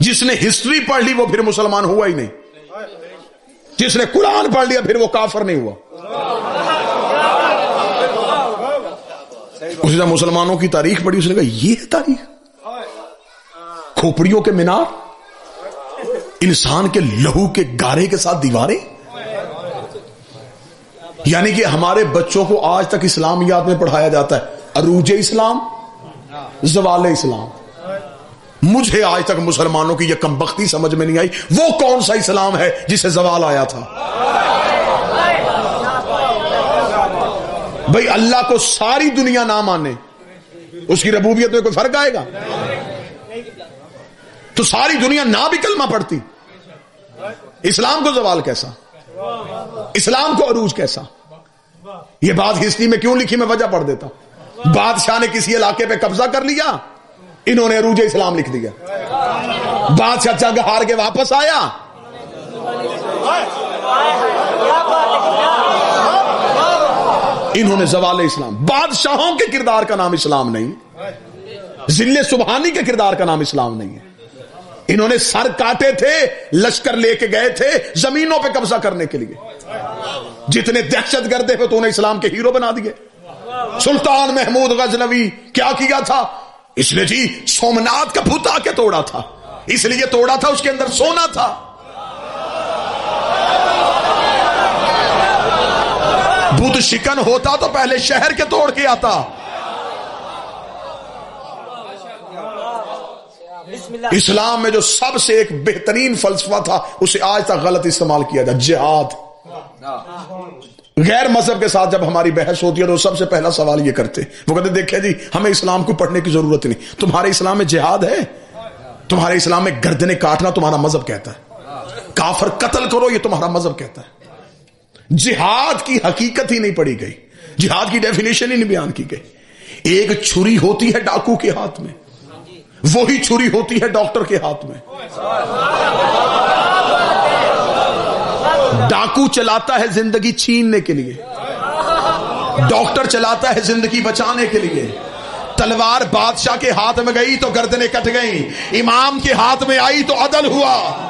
جس نے ہسٹری پڑھ لی وہ پھر مسلمان ہوا ہی نہیں، جس نے قرآن پڑھ لیا پھر وہ کافر نہیں ہوا۔ اسی طرح مسلمانوں کی تاریخ پڑھی، اس نے کہا یہ ہے تاریخ، کھوپڑیوں کے مینار، انسان کے لہو کے گارے کے ساتھ دیواریں۔ یعنی کہ ہمارے بچوں کو آج تک اسلامیات میں پڑھایا جاتا ہے عروج اسلام، زوال اسلام۔ مجھے آج تک مسلمانوں کی یہ کمبختی سمجھ میں نہیں آئی وہ کون سا اسلام ہے جسے زوال آیا تھا۔ بھئی اللہ کو ساری دنیا نہ مانے، اس کی ربوبیت میں کوئی فرق آئے گا؟ تو ساری دنیا نہ بھی کلمہ پڑھتی، اسلام کو زوال کیسا، اسلام کو عروج کیسا؟ یہ بات ہسٹری میں کیوں لکھی میں وجہ پڑھ دیتا ہوں۔ بادشاہ نے کسی علاقے پہ قبضہ کر لیا، انہوں نے عروج اسلام لکھ دیا۔ بادشاہ جنگ ہار کے واپس آیا، انہوں نے زوال اسلام۔ بادشاہوں کے کردار کا نام اسلام نہیں، ذل سبحانی کے کردار کا نام اسلام نہیں ہے۔ انہوں نے سر کاٹے تھے، لشکر لے کے گئے تھے زمینوں پہ قبضہ کرنے کے لیے۔ جتنے دہشت گرد تھے تو انہیں اسلام کے ہیرو بنا دیے۔ سلطان محمود غزنوی کیا کیا تھا؟ اس نے جی سومنات کا بت آ کے توڑا تھا، اس لیے توڑا تھا اس کے اندر سونا تھا۔ بت شکن ہوتا تو پہلے شہر کے توڑ کے آتا۔ اسلام میں جو سب سے ایک بہترین فلسفہ تھا اسے آج تک غلط استعمال کیا جائے، جہاد۔ غیر مذہب کے ساتھ جب ہماری بحث ہوتی ہے تو سب سے پہلا سوال یہ کرتے، وہ کہتے دیکھیں جی ہمیں اسلام کو پڑھنے کی ضرورت نہیں، تمہارے اسلام میں جہاد ہے؟ تمہارے اسلام میں گردنیں کاٹنا تمہارا مذہب کہتا ہے، کافر قتل کرو یہ تمہارا مذہب کہتا ہے۔ جہاد کی حقیقت ہی نہیں پڑھی گئی، جہاد کی ڈیفینیشن ہی نہیں بیان کی گئی۔ ایک چھری ہوتی ہے ڈاکو کے ہاتھ میں، وہی چھری ہوتی ہے ڈاکٹر کے ہاتھ میں۔ ڈاکو چلاتا ہے زندگی چھیننے کے لیے، ڈاکٹر چلاتا ہے زندگی بچانے کے لیے۔ تلوار بادشاہ کے ہاتھ میں گئی تو گردنیں کٹ گئیں، امام کے ہاتھ میں آئی تو عدل ہوا۔